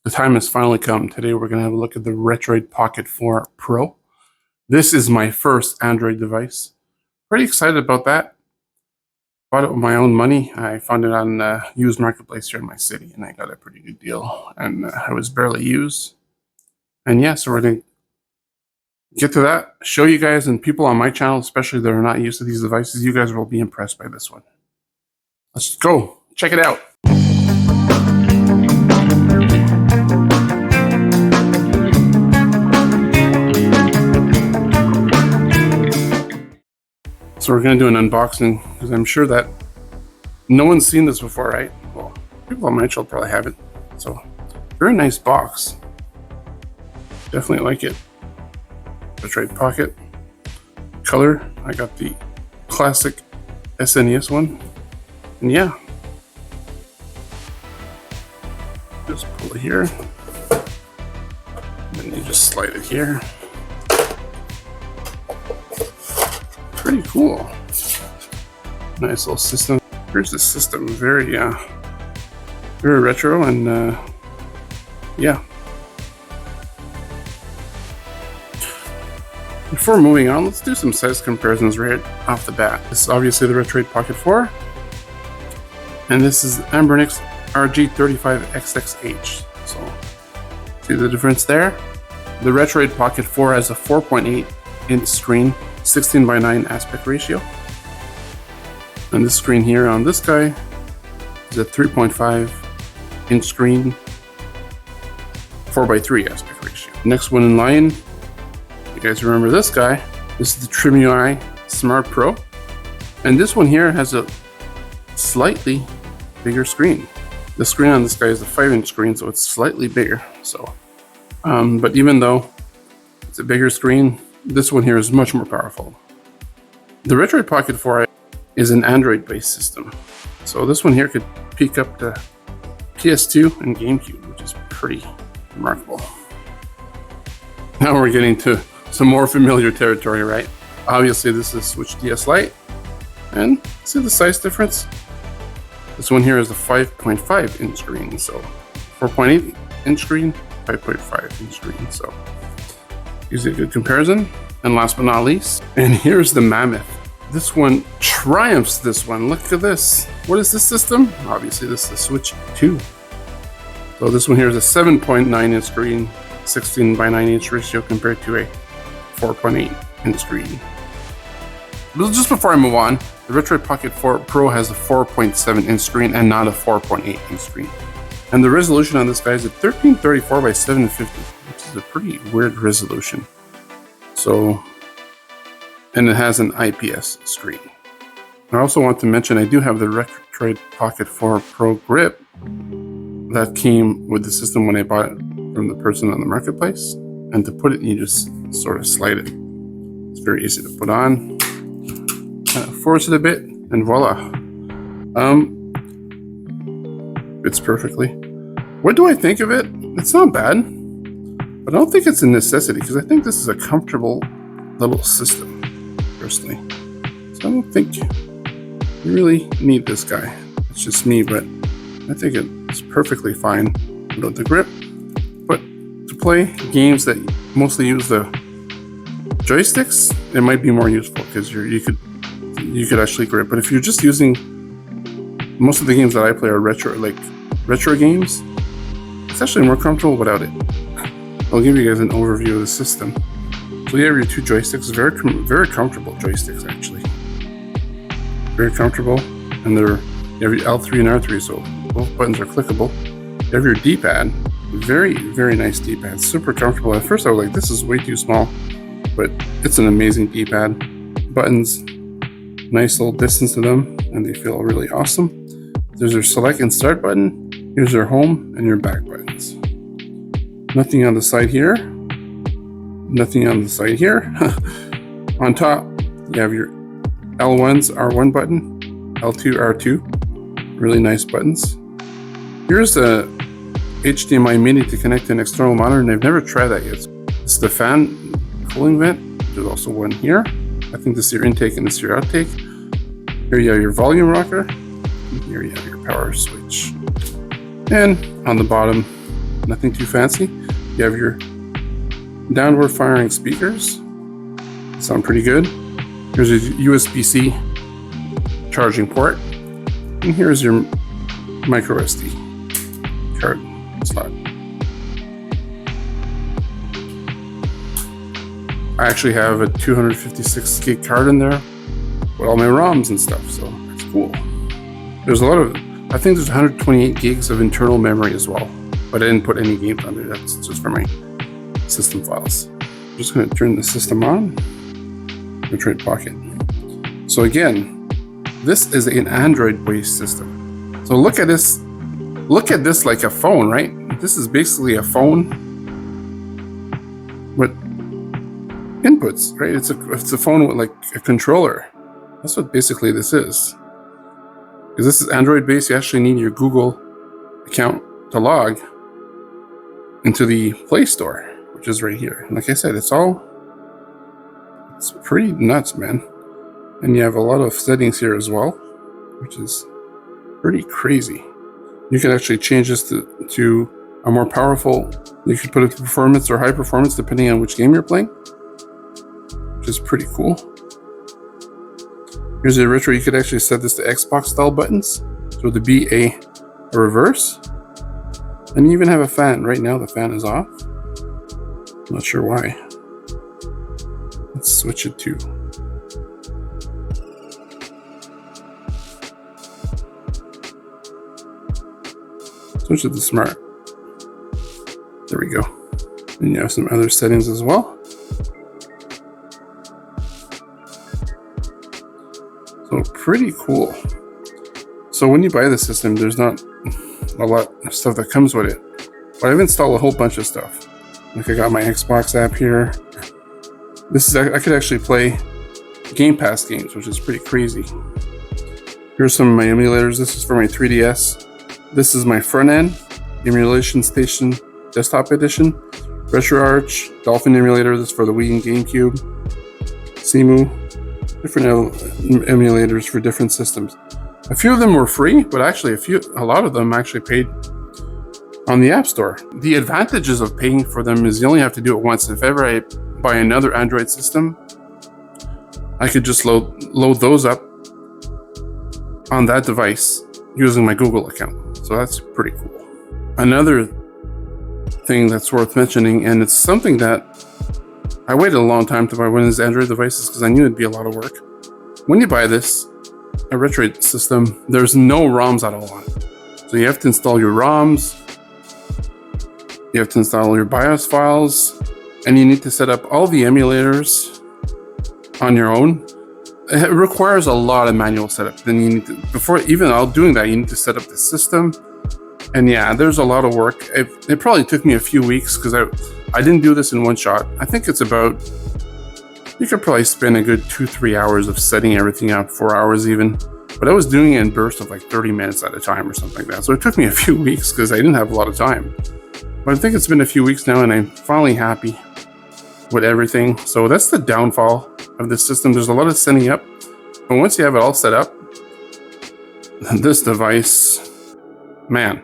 The time has finally come. Today we're going to have a look at the Retroid Pocket 4 Pro. This is my first Android device. Pretty excited about that. Bought it with my own money. I found it on a used marketplace here in my city, and I got a pretty good deal. And it was barely used. And yeah, so we're going to get to that, show you guys and people on my channel, especially that are not used to these devices. You guys will be impressed by this one. Let's go. Check it out. So we're going to do an unboxing because I'm sure that no one's seen this before, right? Well, people on my channel probably haven't. So, very nice box. Definitely like it. Retroid Pocket. Color, I got the classic SNES one. And yeah. Just pull it here. And then you just slide it here. Pretty cool. Nice little system. Here's the system. Very retro and yeah. Before moving on, let's do some size comparisons right off the bat. This is obviously the Retroid Pocket 4. And this is Ambernix RG35XXH. So, see the difference there? The Retroid Pocket 4 has a 4.8 inch screen, 16:9 aspect ratio. And this screen here on this guy is a 3.5 inch screen, 4:3 aspect ratio. Next one in line, you guys remember this guy? This is the TrimUI Smart Pro. And this one here has a slightly bigger screen. The screen on this guy is a 5-inch screen, so it's slightly bigger. So, but even though it's a bigger screen, this one here is much more powerful. The Retroid Pocket 4 is an Android-based system. So this one here could peak up to PS2 and GameCube, which is pretty remarkable. Now we're getting to some more familiar territory, right? Obviously this is Switch DS Lite. And see the size difference? This one here is a 5.5 inch screen. So 4.8 inch screen, 5.5 inch screen. So usually a good comparison. And last but not least, and here's the mammoth. This one triumphs this one. Look at this. What is this system? Obviously this is the Switch 2. So this one here is a 7.9 inch screen, 16:9 inch ratio compared to a 4.8 inch screen. But just before I move on, the Retroid Pocket 4 Pro has a 4.7 inch screen and not a 4.8 inch screen. And the resolution on this guy is at 1334 by 750, which is a pretty weird resolution. So, and it has an IPS screen. I also want to mention I do have the Retroid Pocket 4 Pro grip that came with the system when I bought it from the person on the marketplace. And to put it, you just sort of slide it. It's very easy to put on. Force it a bit, and voila. Fits perfectly. What do I think of it? It's not bad. But I don't think it's a necessity because I think this is a comfortable little system, personally. So I don't think you really need this guy. It's just me, but I think it's perfectly fine without the grip. But to play games that mostly use the joysticks, it might be more useful because you could actually grip. But if you're just using, most of the games that I play are retro games, it's actually more comfortable without it. I'll give you guys an overview of the system. So you have your two joysticks, very comfortable joysticks actually. Very comfortable, and you have your L3 and R3, so both buttons are clickable. You have your D-pad, very, very nice D-pad, super comfortable. At first I was like, this is way too small, but it's an amazing D-pad. Buttons, nice little distance to them, and they feel really awesome. There's your select and start button. Here's your home and your back buttons. Nothing on the side here. Nothing on the side here. On top, you have your L1's R1 button, L2, R2. Really nice buttons. Here's a HDMI mini to connect to an external monitor, and I've never tried that yet. This is the fan cooling vent. There's also one here. I think this is your intake and this is your outtake. Here you have your volume rocker. And here you have your power switch. And on the bottom, nothing too fancy. You have your downward firing speakers, sound pretty good. Here's a USB-C charging port, and here's your micro SD card slot. I actually have a 256 gig card in there with all my ROMs and stuff, so that's cool. There's a lot of, I think there's 128 gigs of internal memory as well, but I didn't put any games on there. That's just for my system files. I'm just going to turn the system on. Retroid Pocket. So again, this is an Android-based system. So look at this. Look at this like a phone, right? This is basically a phone with inputs, right? It's a phone with like a controller. That's what basically this is. Because this is Android-based, you actually need your Google account to log into the Play Store, which is right here. And like I said, it's pretty nuts, man. And you have a lot of settings here as well, which is pretty crazy. You can actually change this to a more powerful, you could put it to performance or high performance depending on which game you're playing, which is pretty cool. Here's a retro, you could actually set this to Xbox style buttons. So the B, A, or reverse. And you even have a fan. Right now the fan is off. Not sure why. Let's switch it to. Switch it to smart. There we go. And you have some other settings as well. So pretty cool. So when you buy the system, there's not a lot of stuff that comes with it. But I've installed a whole bunch of stuff. Like I got my Xbox app here. I could actually play Game Pass games, which is pretty crazy. Here's some of my emulators. This is for my 3DS. This is my front end, Emulation Station Desktop Edition. RetroArch, Dolphin Emulator, this is for the Wii and GameCube. Cemu, different emulators for different systems. A few of them were free, but actually a lot of them actually paid on the App Store. The advantages of paying for them is you only have to do it once. If ever I buy another Android system, I could just load those up on that device using my Google account. So that's pretty cool. Another thing that's worth mentioning, and it's something that I waited a long time to buy one of these Android devices because I knew it'd be a lot of work. When you buy this, a Retroid system, there's no ROMs at all on it. So you have to install your ROMs, you have to install your BIOS files, and you need to set up all the emulators on your own. It requires a lot of manual setup. Then you need to, before even doing that, you need to set up the system. And yeah, there's a lot of work. It probably took me a few weeks because I didn't do this in one shot. I think it's about, you could probably spend a good 2-3 hours of setting everything up, 4 hours even. But I was doing it in bursts of like 30 minutes at a time or something like that. So it took me a few weeks because I didn't have a lot of time. But I think it's been a few weeks now and I'm finally happy with everything. So that's the downfall of this system. There's a lot of setting up. But once you have it all set up, this device, man,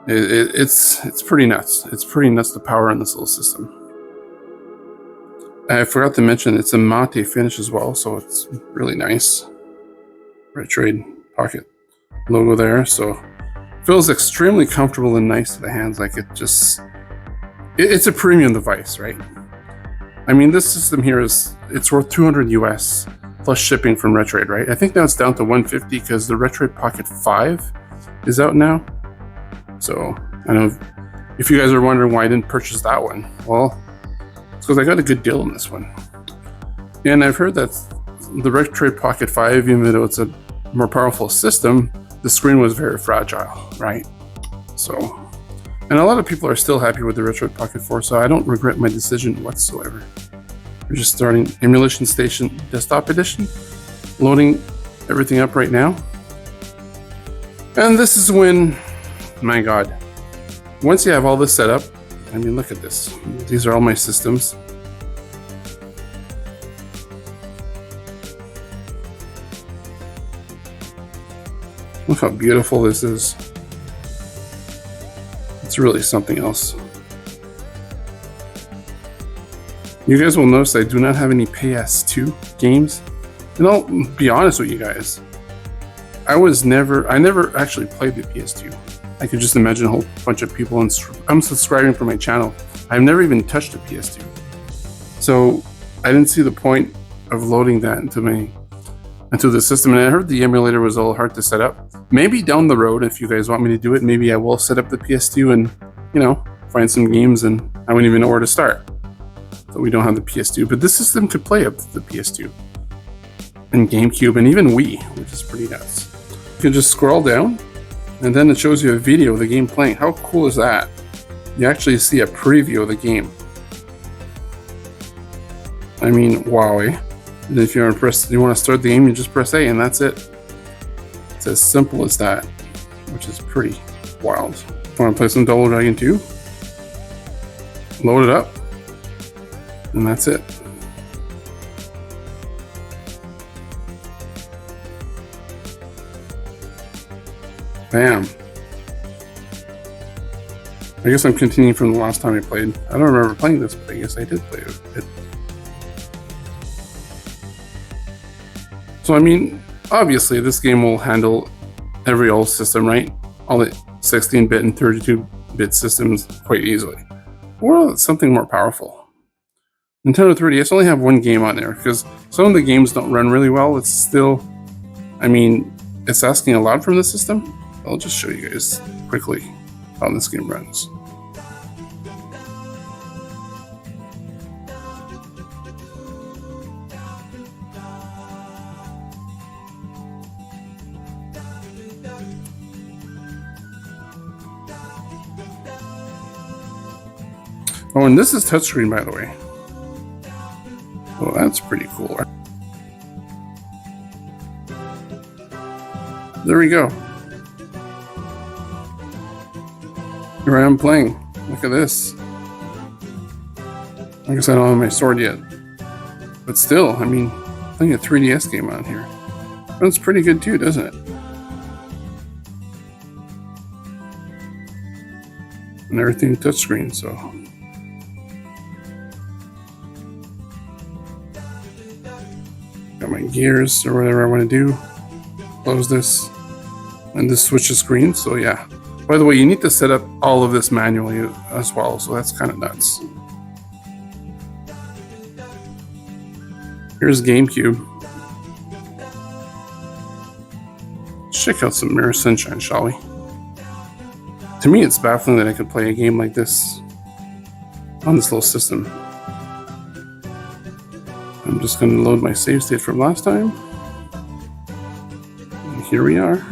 it's pretty nuts. It's pretty nuts the power in this little system. I forgot to mention it's a matte finish as well, so it's really nice. Retroid Pocket logo there, so feels extremely comfortable and nice to the hands. Like it's a premium device, right? I mean, this system here it's worth $200 US plus shipping from Retroid, right? I think now it's down to $150 because the Retroid Pocket 5 is out now. So I know if you guys are wondering why I didn't purchase that one, well, it's because I got a good deal on this one. And I've heard that the Retroid Pocket 5, even though it's a more powerful system, the screen was very fragile, right? So, and a lot of people are still happy with the Retroid Pocket 4, so I don't regret my decision whatsoever. We're just starting Emulation Station Desktop Edition, loading everything up right now. And this is when, my God, once you have all this set up, I mean, look at this. These are all my systems. Look how beautiful this is. It's really something else. You guys will notice I do not have any PS2 games. And I'll be honest with you guys. I never actually played the PS2. I could just imagine a whole bunch of people unsubscribing from my channel. I've never even touched a PS2. So I didn't see the point of loading that into the system. And I heard the emulator was a little hard to set up. Maybe down the road, if you guys want me to do it, maybe I will set up the PS2 and, you know, find some games, and I wouldn't even know where to start. So we don't have the PS2, but this system could play up to the PS2 and GameCube and even Wii, which is pretty nuts. You can just scroll down and then it shows you a video of the game playing. How cool is that? You actually see a preview of the game. I mean, wow, eh? And if you want to start the game, you just press A and that's it. It's as simple as that, which is pretty wild. Want to play some Double Dragon 2? Load it up, and that's it. Bam. I guess I'm continuing from the last time I played. I don't remember playing this, but I guess I did play it. So I mean, obviously this game will handle every old system, right? All the 16-bit and 32-bit systems quite easily. Or something more powerful. Nintendo 3DS only have one game on there because some of the games don't run really well. It's still, I mean, it's asking a lot from the system. I'll just show you guys quickly how this game runs. Oh, and this is touchscreen, by the way. Well, that's pretty cool. There we go. Here I am playing. Look at this. I guess I don't have my sword yet. But still, I mean, playing a 3DS game on here. Runs pretty good too, doesn't it? And everything touchscreen, so. Got my gears or whatever I want to do. Close this. And this switches screens, so yeah. By the way, you need to set up all of this manually as well, so that's kind of nuts. Here's GameCube. Let's check out some Mirror Sunshine, shall we? To me, it's baffling that I could play a game like this on this little system. I'm just going to load my save state from last time. And here we are.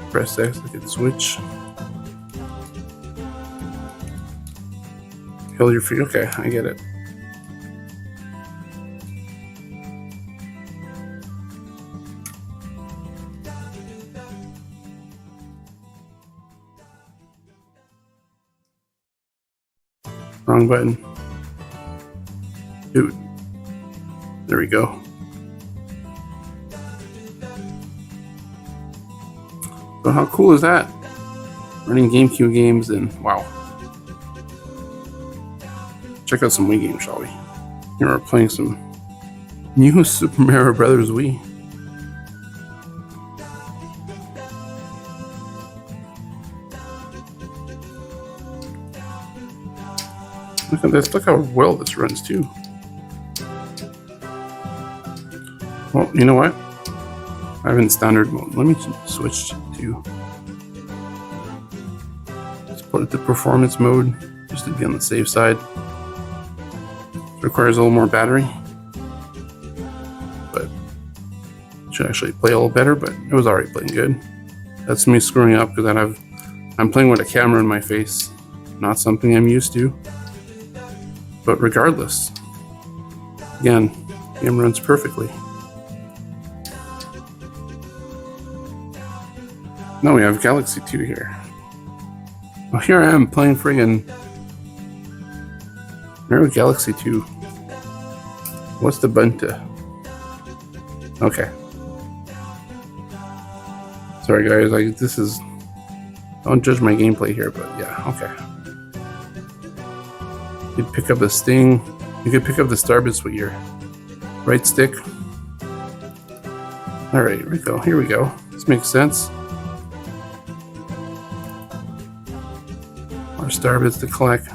Press X, I can switch. Hold your feet. Okay, I get it. Wrong button. Dude. There we go. So how cool is that? Running GameCube games and wow. Check out some Wii games, shall we? Here we're playing some new Super Mario Brothers Wii. Look at this, look how well this runs too. Well, you know what? I'm in standard mode. Let me switch to, let's put it to performance mode, just to be on the safe side. It requires a little more battery, but it should actually play a little better, but it was already playing good. That's me screwing up because I'm playing with a camera in my face, not something I'm used to. But regardless, again, the game runs perfectly. Now we have Galaxy 2 here. Well, here I am playing friggin' Mario Galaxy 2. What's the button to? Okay. Sorry guys, like this is, don't judge my gameplay here, but yeah, okay. You'd pick up the sting. You could pick up the starbits with your right stick. All right, here we go. Here we go. This makes sense. More starbits to collect.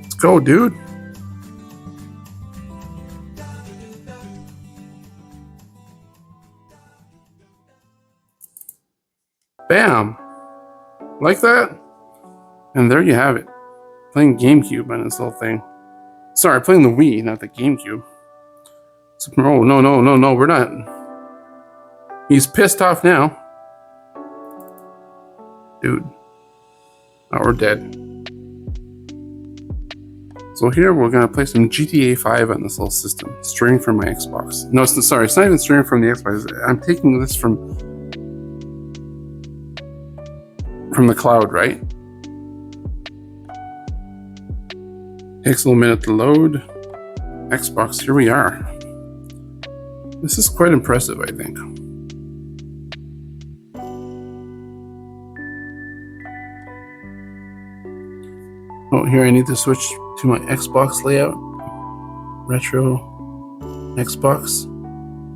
Let's go, dude. Bam! Like that? And there you have it. Playing GameCube on this little thing. Sorry, playing the Wii, not the GameCube. Oh, no, we're not. He's pissed off now. Dude. Oh, we're dead. So here we're gonna play some GTA 5 on this little system. Streaming from my Xbox. No, sorry, it's not even streaming from the Xbox. I'm taking this from the cloud, right? Takes a little minute to load. Xbox, here we are. This is quite impressive, I think. Oh, here I need to switch to my Xbox layout. Retro Xbox.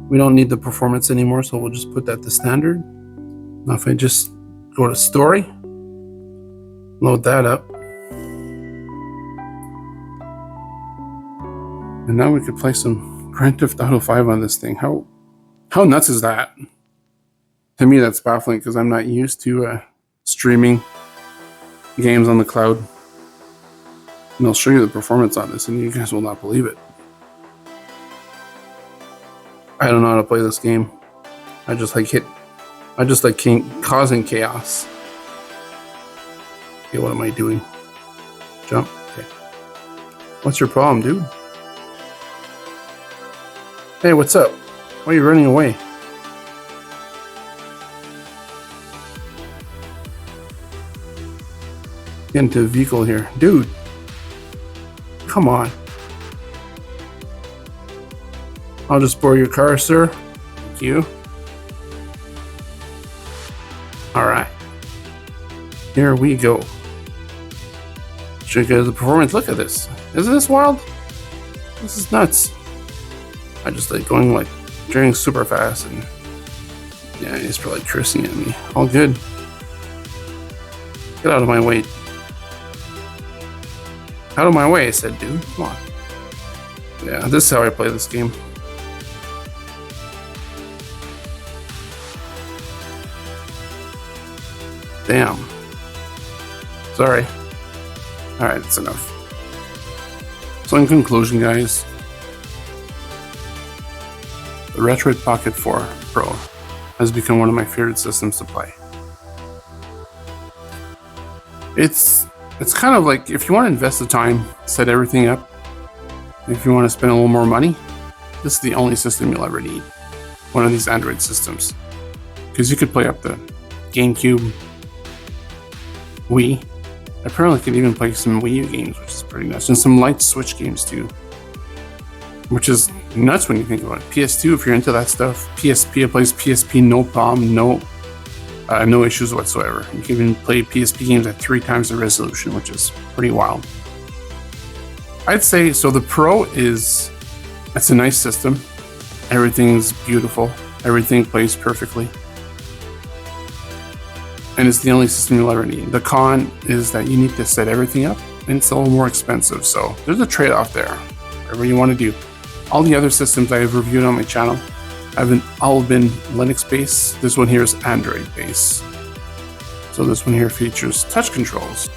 We don't need the performance anymore, so we'll just put that to standard. Now if I just go to story, load that up. And now we could play some Grand Theft Auto 5 on this thing. How nuts is that? To me, that's baffling because I'm not used to streaming games on the cloud. And I'll show you the performance on this, and you guys will not believe it. I don't know how to play this game. I just like causing chaos. Okay, what am I doing? Jump. Okay. What's your problem, dude? Hey, what's up? Why are you running away? Get into a vehicle here. Dude! Come on. I'll just borrow your car, sir. Thank you. Alright. Here we go. Show you guys the performance. Look at this. Isn't this wild? This is nuts. I just like going like driving super fast, and yeah, he's probably cursing at me. All good. Get out of my way. Out of my way, I said, dude. Come on. Yeah, this is how I play this game. Damn. Sorry. Alright, that's enough. So in conclusion, guys, the Retroid Pocket 4 Pro has become one of my favorite systems to play. It's kind of like, if you want to invest the time, set everything up, if you want to spend a little more money, this is the only system you'll ever need. One of these Android systems. Because you could play up the GameCube, Wii. Apparently you can even play some Wii U games, which is pretty nuts. And some light Switch games too. Which is nuts when you think about it. PS2, if you're into that stuff. PSP, it plays PSP no problem, no issues whatsoever. You can even play PSP games at 3 times the resolution, which is pretty wild. I'd say, so the Pro it's a nice system. Everything's beautiful. Everything plays perfectly. And it's the only system you'll ever need. The con is that you need to set everything up, and it's a little more expensive. So there's a trade-off there. Whatever you want to do. All the other systems I have reviewed on my channel have all been Linux-based. This one here is Android-based. So this one here features touch controls.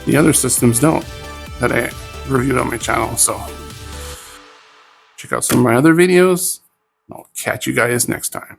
The other systems don't, that I reviewed on my channel. So check out some of my other videos. I'll catch you guys next time.